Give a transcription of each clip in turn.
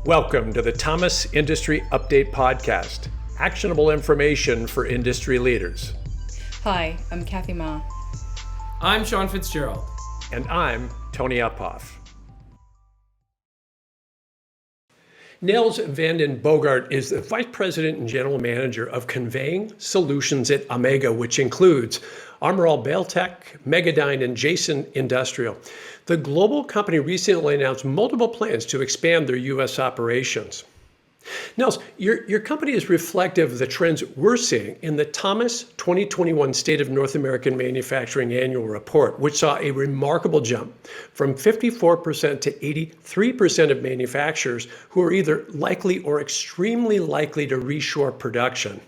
Welcome to the Thomas Industry Update Podcast, actionable information for industry leaders. Hi, I'm Kathy Ma. I'm Sean Fitzgerald. And I'm Tony Uphoff. Nels van den Bogart is the Vice President and General Manager of Conveying Solutions at Omega, which includes Armor All Baltec, Megadyne, and Jason Industrial. The global company recently announced multiple plans to expand their U.S. operations. Nels, your company is reflective of the trends we're seeing in the Thomas 2021 State of North American Manufacturing Annual Report, which saw a remarkable jump from 54% to 83% of manufacturers who are either likely or extremely likely to reshore production.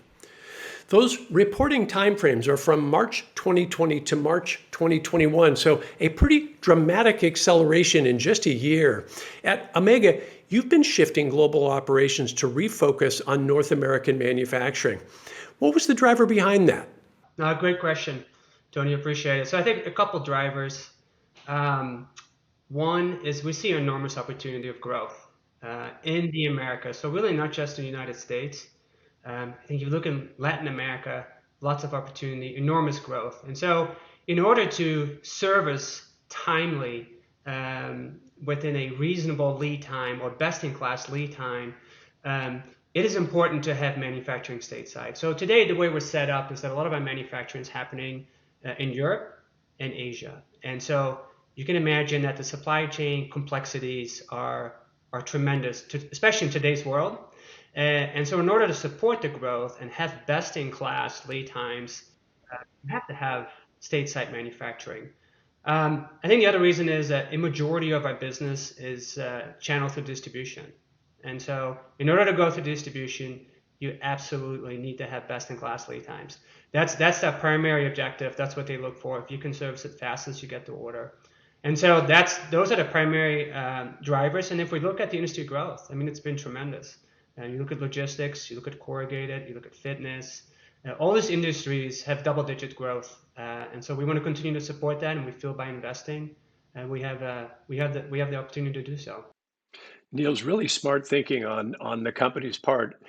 Those reporting timeframes are from March 2020 to March 2021, so a pretty dramatic acceleration in just a year. At Omega, you've been shifting global operations to refocus on North American manufacturing. What was the driver behind that? Great question, Tony. Appreciate it. So I think a couple drivers. One is we see an enormous opportunity of growth in the Americas. So really not just in the United States. I think if you look in Latin America, lots of opportunity, enormous growth. And so in order to service timely within a reasonable lead time or best-in-class lead time, it is important to have manufacturing stateside. So today, the way we're set up is that a lot of our manufacturing is happening in Europe and Asia. And so you can imagine that the supply chain complexities are tremendous, especially in today's world. And so in order to support the growth and have best-in-class lead times, you have to have stateside manufacturing. I think the other reason is that a majority of our business is channeled through distribution. And so in order to go through distribution, you absolutely need to have best-in-class lead times. That's our primary objective. That's what they look for. If you can service it fastest, you get the order. And so those are the primary drivers. And if we look at the industry growth, I mean, it's been tremendous. You look at logistics, you look at corrugated, you look at fitness. All these industries have double-digit growth, and so we want to continue to support that. And we feel by investing, we have the opportunity to do so. Neil's really smart thinking on the company's part.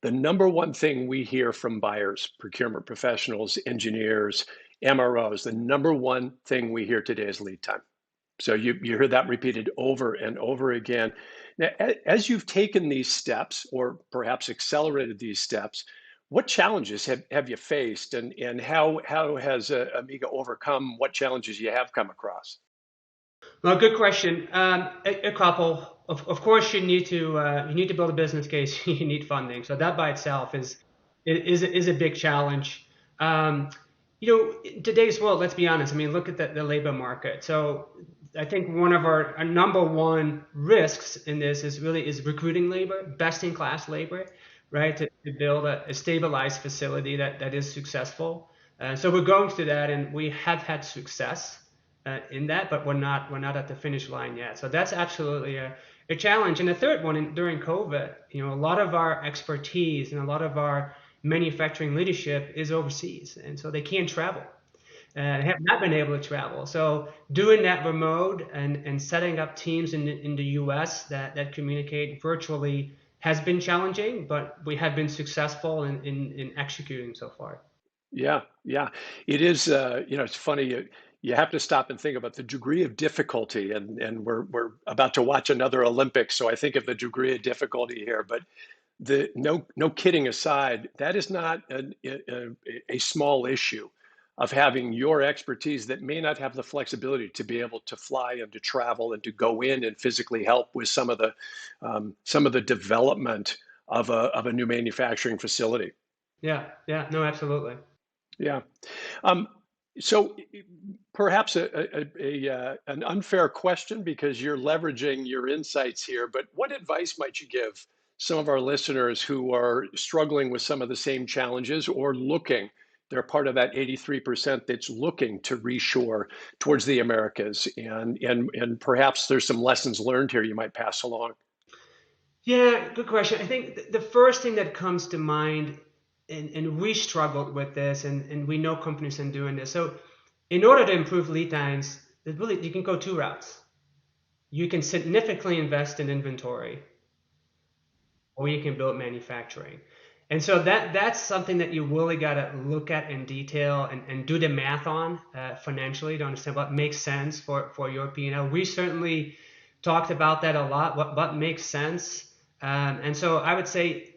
The number one thing we hear from buyers, procurement professionals, engineers, MROs, the number one thing we hear today is lead time. So you hear that repeated over and over again. Now, as you've taken these steps, or perhaps accelerated these steps, what challenges have you faced, and how has Omega overcome what challenges you have come across? Well, good question. A couple. Of course, you need to build a business case. You need funding. So that by itself is a big challenge. In today's world, let's be honest. I mean, look at the labor market. So I think one of our number one risks in this is recruiting labor, best-in-class labor, right? To build a stabilized facility that is successful. So we're going through that, and we have had success in that, but we're not at the finish line yet. So that's absolutely a challenge. And the third one, during COVID, a lot of our expertise and a lot of our manufacturing leadership is overseas, and so they can't travel. Have not been able to travel. So doing that remote and setting up teams in the US that communicate virtually has been challenging, but we have been successful in executing so far. Yeah. It is, it's funny. You have to stop and think about the degree of difficulty, and we're about to watch another Olympics, so I think of the degree of difficulty here. But no kidding aside, that is not a small issue of having your expertise that may not have the flexibility to be able to fly and to travel and to go in and physically help with some of the development of a new manufacturing facility. Yeah, no, absolutely. Yeah. So perhaps an unfair question, because you're leveraging your insights here, but what advice might you give some of our listeners who are struggling with some of the same challenges, or they're part of that 83% that's looking to reshore towards the Americas, and perhaps there's some lessons learned here you might pass along? Yeah, good question. I think the first thing that comes to mind, and we struggled with this, and we know companies are doing this. So in order to improve lead times, you can go two routes. You can significantly invest in inventory, or you can build manufacturing. And so that's something that you really got to look at in detail and do the math on financially to understand what makes sense for your P&L. We certainly talked about that a lot, what makes sense. And so I would say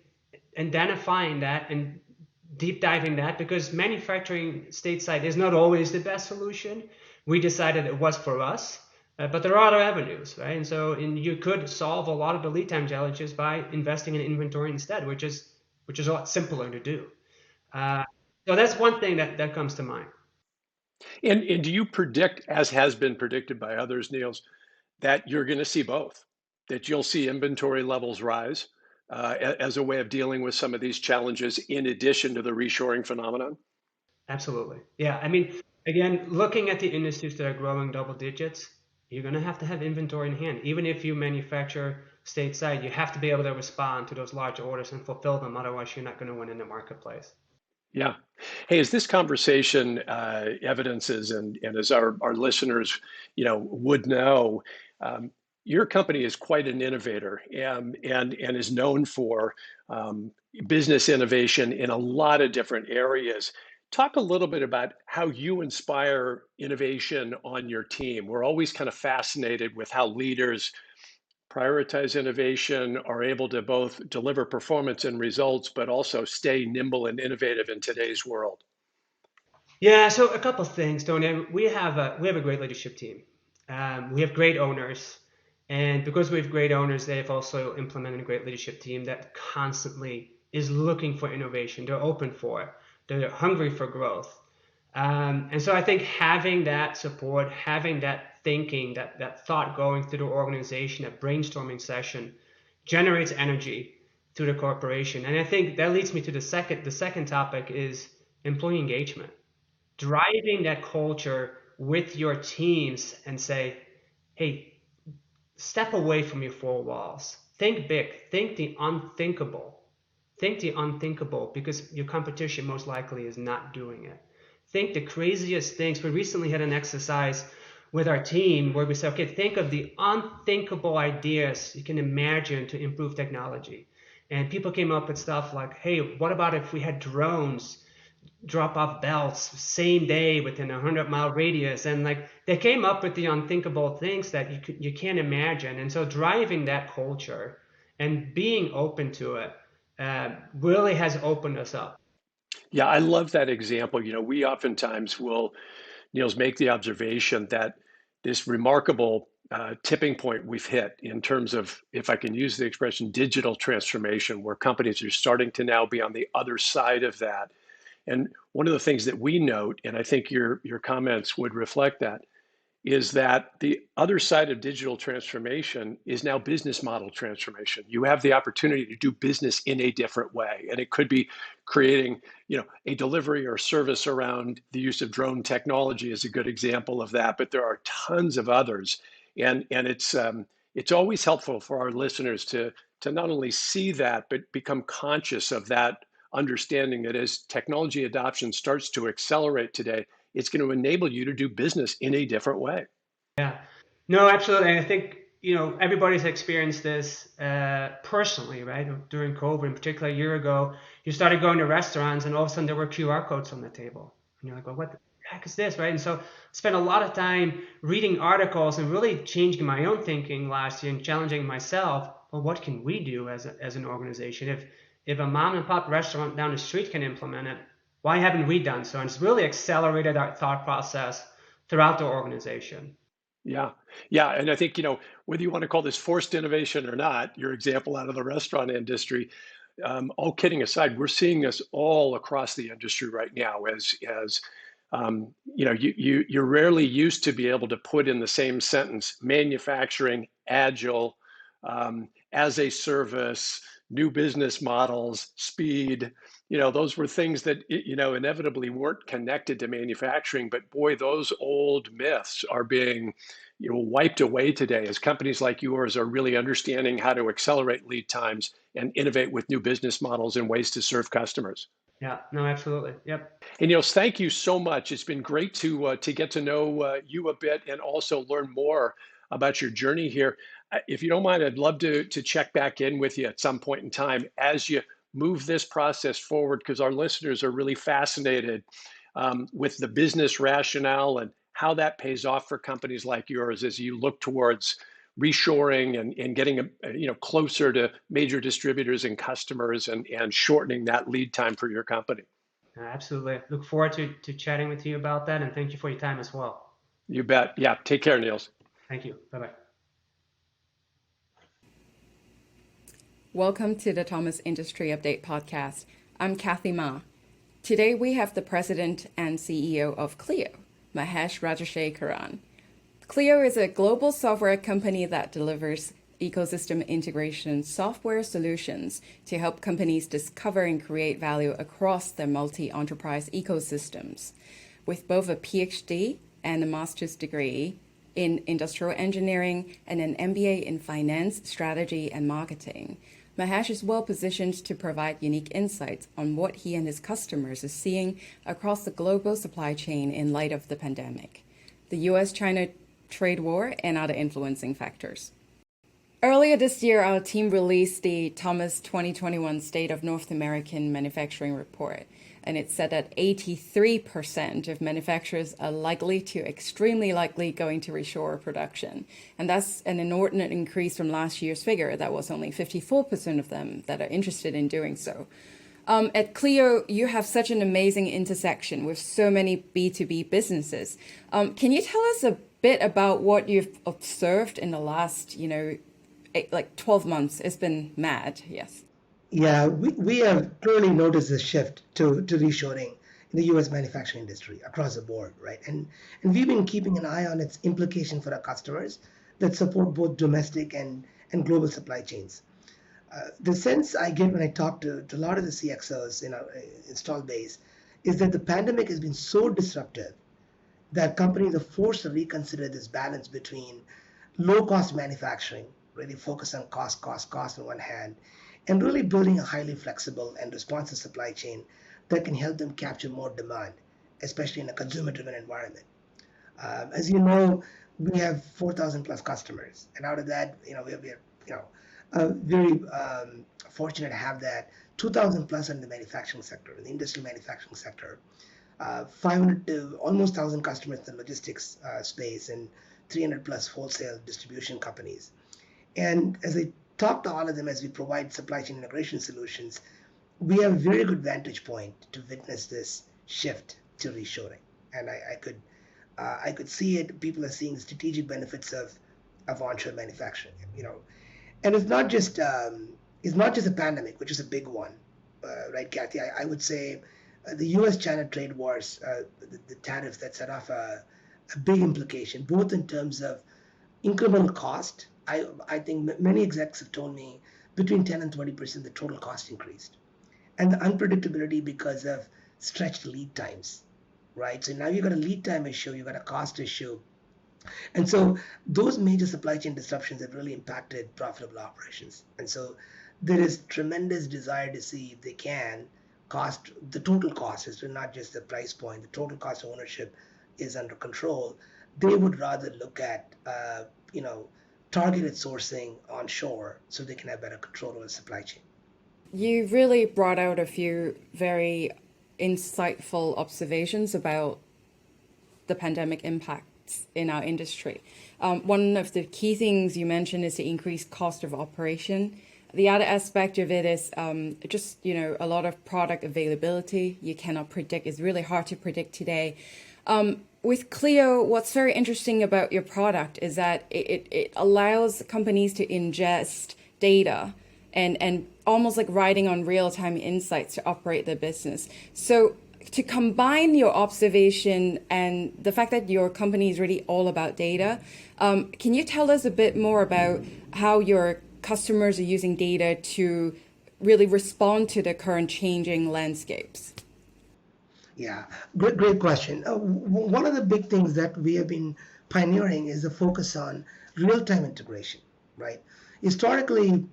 identifying that and deep diving that, because manufacturing stateside is not always the best solution. We decided it was for us, but there are other avenues, right? And so you could solve a lot of the lead time challenges by investing in inventory instead, which is a lot simpler to do. Uh, so that's one thing that comes to mind. And do you predict, as has been predicted by others, Niels, that you're going to see both, that you'll see inventory levels rise as a way of dealing with some of these challenges in addition to the reshoring phenomenon? Absolutely. Yeah. I mean, again, looking at the industries that are growing double digits, you're going to have inventory in hand. Even if you manufacture stateside, you have to be able to respond to those large orders and fulfill them. Otherwise, you're not going to win in the marketplace. Yeah. Hey, as this conversation evidences, and as our listeners, would know, your company is quite an innovator and is known for um, business innovation in a lot of different areas. Talk a little bit about how you inspire innovation on your team. We're always kind of fascinated with how leaders prioritize innovation, are able to both deliver performance and results, but also stay nimble and innovative in today's world. Yeah, so a couple of things, Tony. We have a great leadership team. We have great owners, and because we have great owners, they have also implemented a great leadership team that constantly is looking for innovation. They're open for it. They're hungry for growth. And so I think having that support, having that thinking, that thought going through the organization, that brainstorming session, generates energy to the corporation. And I think that leads me to the second topic is employee engagement, driving that culture with your teams and say, hey, step away from your four walls. Think big. Think the unthinkable. Think the unthinkable, because your competition most likely is not doing it. Think the craziest things. We recently had an exercise with our team where we said, okay, think of the unthinkable ideas you can imagine to improve technology. And people came up with stuff like, hey, what about if we had drones drop off belts same day within a 100-mile radius? And like they came up with the unthinkable things that you can't imagine. And so driving that culture and being open to it really has opened us up. Yeah, I love that example. We oftentimes will, Niels, make the observation that this remarkable tipping point we've hit in terms of, if I can use the expression, digital transformation, where companies are starting to now be on the other side of that. And one of the things that we note, and I think your comments would reflect that, is that the other side of digital transformation is now business model transformation. You have the opportunity to do business in a different way. And it could be creating, a delivery or service around the use of drone technology is a good example of that, but there are tons of others. And it's always helpful for our listeners to not only see that, but become conscious of that, understanding that as technology adoption starts to accelerate today, it's going to enable you to do business in a different way. Yeah, no, absolutely. And I think, everybody's experienced this personally, right? During COVID, in particular, a year ago, you started going to restaurants and all of a sudden there were QR codes on the table. And you're like, well, what the heck is this, right? And so I spent a lot of time reading articles and really changing my own thinking last year and challenging myself. Well, what can we do as an organization? If a mom and pop restaurant down the street can implement it, why haven't we done so? And it's really accelerated our thought process throughout the organization. Yeah. Yeah. And I think, whether you want to call this forced innovation or not, your example out of the restaurant industry, all kidding aside, we're seeing this all across the industry right now as you're rarely used to be able to put in the same sentence manufacturing, agile, as a service, new business models, speed. Those were things that, inevitably weren't connected to manufacturing. But boy, those old myths are being, wiped away today as companies like yours are really understanding how to accelerate lead times and innovate with new business models and ways to serve customers. Yeah, no, absolutely. Yep. And Niels, thank you so much. It's been great to get to know you a bit and also learn more about your journey here. if you don't mind, I'd love to check back in with you at some point in time as you move this process forward, because our listeners are really fascinated with the business rationale and how that pays off for companies like yours as you look towards reshoring and getting closer to major distributors and customers and shortening that lead time for your company. Absolutely. Look forward to chatting with you about that, and thank you for your time as well. You bet. Yeah. Take care, Niels. Thank you. Bye-bye. Welcome to the Thomas Industry Update podcast. I'm Kathy Ma. Today we have the president and CEO of Clio, Mahesh Rajashekaran. Clio is a global software company that delivers ecosystem integration software solutions to help companies discover and create value across their multi-enterprise ecosystems. With both a PhD and a master's degree in industrial engineering and an MBA in finance, strategy, and marketing, Mahesh is well positioned to provide unique insights on what he and his customers are seeing across the global supply chain in light of the pandemic, the US-China trade war, and other influencing factors. Earlier this year, our team released the Thomas 2021 State of North American Manufacturing Report, and it said that 83% of manufacturers are extremely likely going to reshore production. And that's an inordinate increase from last year's figure. That was only 54% of them that are interested in doing so. At Clio, you have such an amazing intersection with so many B2B businesses. Can you tell us a bit about what you've observed in the last, 12 months? It's been mad, yes. Yeah, we have clearly noticed a shift to reshoring in the U.S. manufacturing industry across the board, right? And we've been keeping an eye on its implication for our customers that support both domestic and global supply chains. The sense I get when I talk to a lot of the CXOs in our install base is that the pandemic has been so disruptive that companies are forced to reconsider this balance between low-cost manufacturing, really focus on cost on one hand, and really building a highly flexible and responsive supply chain that can help them capture more demand, especially in a consumer-driven environment. As you know, we have 4,000 plus customers, and out of that, we're very fortunate to have that 2,000 plus in the manufacturing sector, in the industrial manufacturing sector, 500 to almost 1,000 customers in the logistics space, and 300 plus wholesale distribution companies. And as I talk to all of them as we provide supply chain integration solutions, we have a very good vantage point to witness this shift to reshoring. And I could see it. People are seeing the strategic benefits of onshore manufacturing. And it's not just a pandemic, which is a big one, right, Kathy? I would say the U.S.-China trade wars, the tariffs that set off a big implication, both in terms of incremental cost. I think many execs have told me between 10 and 20% the total cost increased. And the unpredictability because of stretched lead times, right? So now you've got a lead time issue, you've got a cost issue. And so those major supply chain disruptions have really impacted profitable operations. And so there is tremendous desire to see if they can the total cost is not just the price point, the total cost of ownership is under control. They would rather look at, targeted sourcing onshore so they can have better control over the supply chain. You really brought out a few very insightful observations about the pandemic impacts in our industry. One of the key things you mentioned is the increased cost of operation. The other aspect of it is a lot of product availability. You cannot predict. It's really hard to predict today. With Clio, what's very interesting about your product is that it allows companies to ingest data and almost like riding on real-time insights to operate their business. So to combine your observation and the fact that your company is really all about data, can you tell us a bit more about how your customers are using data to really respond to the current changing landscapes? Yeah, great question. One of the big things that we have been pioneering is the focus on real-time integration, right? Historically,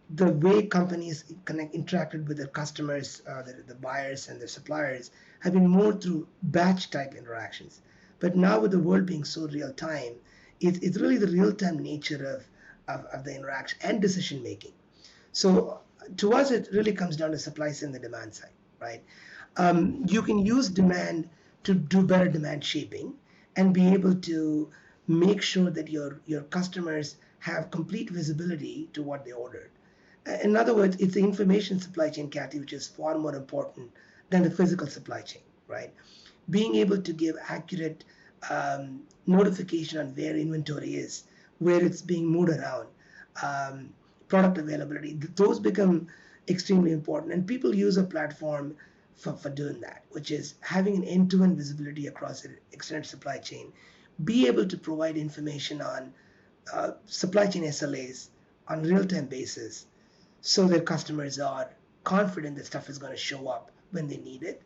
the way companies interacted with their customers, the buyers and their suppliers, have been more through batch-type interactions. But now with the world being so real-time, it's really the real-time nature of the interaction and decision making. So to us, it really comes down to supply side and the demand side, right? You can use demand to do better demand shaping and be able to make sure that your customers have complete visibility to what they ordered. In other words, it's the information supply chain, Kathy, which is far more important than the physical supply chain, right? Being able to give accurate notification on where inventory is, where it's being moved around, um, product availability, those become extremely important. And people use a platform for doing that, which is having an end-to-end visibility across the extended supply chain, be able to provide information on supply chain SLAs on a real-time basis so their customers are confident that stuff is going to show up when they need it.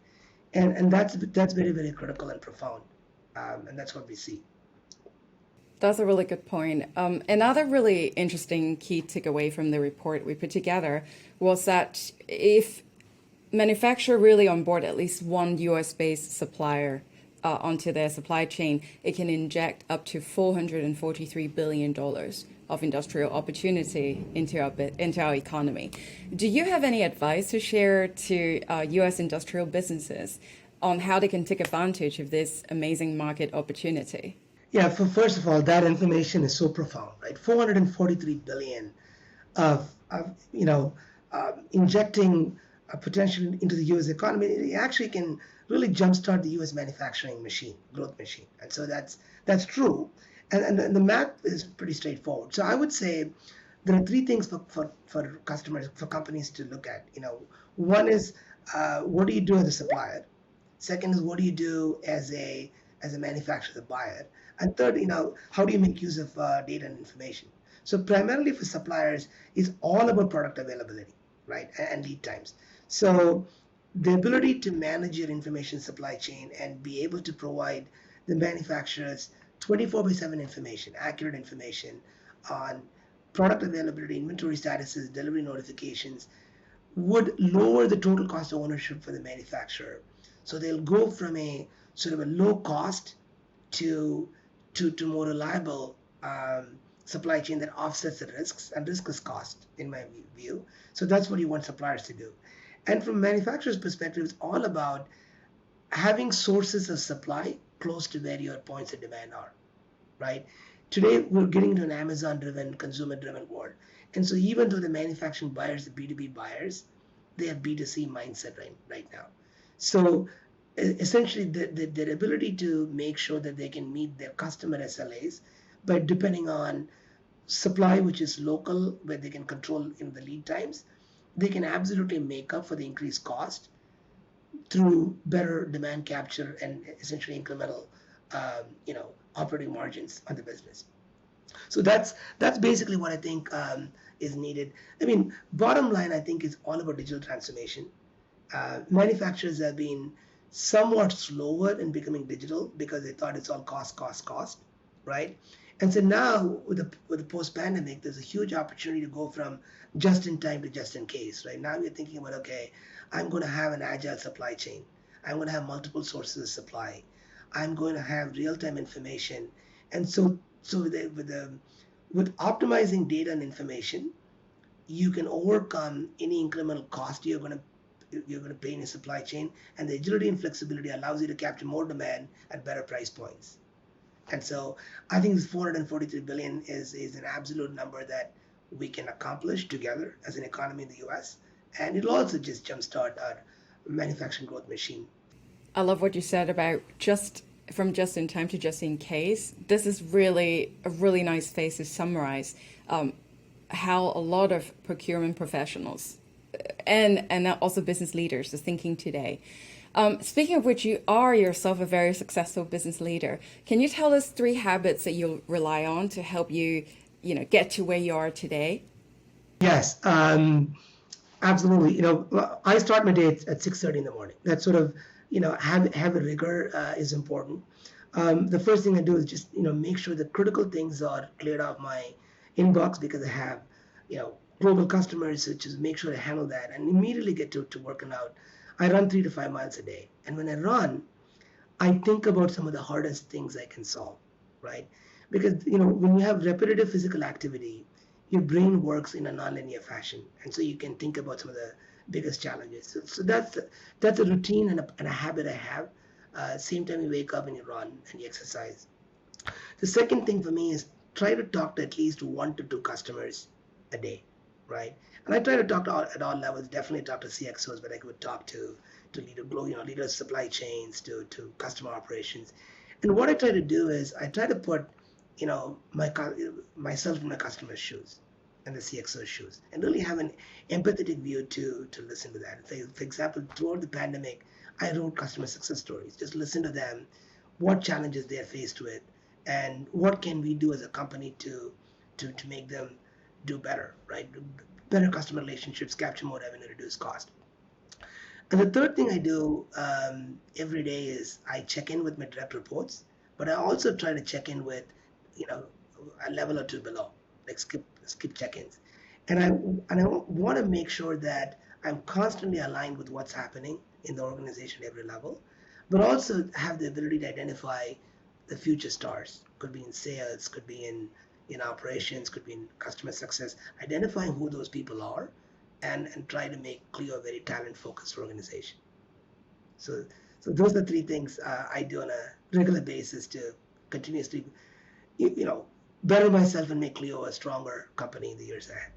And that's very, very critical and profound. And that's what we see. That's a really good point. Another really interesting key takeaway from the report we put together was that if manufacturer really onboard at least one US-based supplier onto their supply chain, it can inject up to $443 billion of industrial opportunity into our economy. Do you have any advice to share to US industrial businesses on how they can take advantage of this amazing market opportunity? Yeah, first of all, that information is so profound, right? 443 billion of injecting potential into the U.S. economy. It actually can really jumpstart the U.S. manufacturing machine, growth machine, and so that's true. And the math is pretty straightforward. So I would say there are three things for customers, for companies to look at. One is what do you do as a supplier? Second is what do you do as a manufacturer, the buyer? And third, how do you make use of data and information? So primarily for suppliers, it's all about product availability, right, and lead times. So the ability to manage your information supply chain and be able to provide the manufacturers 24/7 information, accurate information on product availability, inventory statuses, delivery notifications, would lower the total cost of ownership for the manufacturer. So they'll go from a sort of a low cost to more reliable supply chain that offsets the risks, and risk is cost in my view. So that's what you want suppliers to do. And from a manufacturer's perspective, it's all about having sources of supply close to where your points of demand are, right? Today, we're getting to an Amazon-driven, consumer-driven world. And so even though the manufacturing buyers, the B2B buyers, they have B2C mindset right now. So essentially, their ability to make sure that they can meet their customer SLAs, but depending on supply, which is local, where they can control the lead times, they can absolutely make up for the increased cost through better demand capture and essentially incremental, operating margins on the business. So that's basically what I think is needed. I mean, bottom line, I think is all about digital transformation. Manufacturers have been somewhat slower in becoming digital because they thought it's all cost, right? And so now with the post-pandemic, there's a huge opportunity to go from just in time to just in case, right? Now we're thinking about, okay, I'm going to have an agile supply chain. I'm going to have multiple sources of supply. I'm going to have real-time information. And so with optimizing data and information, you can overcome any incremental cost you're going to pay in your supply chain, and the agility and flexibility allows you to capture more demand at better price points. And so I think this 443 billion is an absolute number that we can accomplish together as an economy in the US. And it'll also just jumpstart our manufacturing growth machine. I love what you said about from just in time to just in case. This is really a really nice phrase to summarize how a lot of procurement professionals and also business leaders are thinking today. Speaking of which, you are yourself a very successful business leader. Can you tell us 3 habits that you rely on to help you, get to where you are today? Yes, absolutely. I start my day at 6:30 in the morning. That sort of, have a rigor is important. The first thing I do is just, make sure the critical things are cleared off my inbox because I have, global customers, so just make sure I handle that and immediately get to working out. I run 3 to 5 miles a day. And when I run, I think about some of the hardest things I can solve, right? Because, when you have repetitive physical activity, your brain works in a nonlinear fashion, and so you can think about some of the biggest challenges. So that's a routine and a habit I have. Same time you wake up and you run and you exercise. The second thing for me is try to talk to at least 1 to 2 customers a day, right? And I try to talk to at all levels. Definitely talk to CXOs, but I would talk to leader supply chains, to customer operations. And what I try to do is I try to put myself in my customer's shoes and the CXO's shoes, and really have an empathetic view to listen to that. For example, throughout the pandemic, I wrote customer success stories. Just listen to them, what challenges they're faced with, and what can we do as a company to make them do better, right? Better customer relationships, capture more revenue, reduce cost. And the third thing I do every day is I check in with my direct reports, but I also try to check in with, you know, a level or two below, like skip check-ins. And I want to make sure that I'm constantly aligned with what's happening in the organization at every level, but also have the ability to identify the future stars. Could be in sales, could be in operations, could be in customer success. Identifying who those people are, and try to make Clio a very talent focused organization. So those are 3 things I do on a regular basis to continuously, better myself and make Clio a stronger company in the years ahead.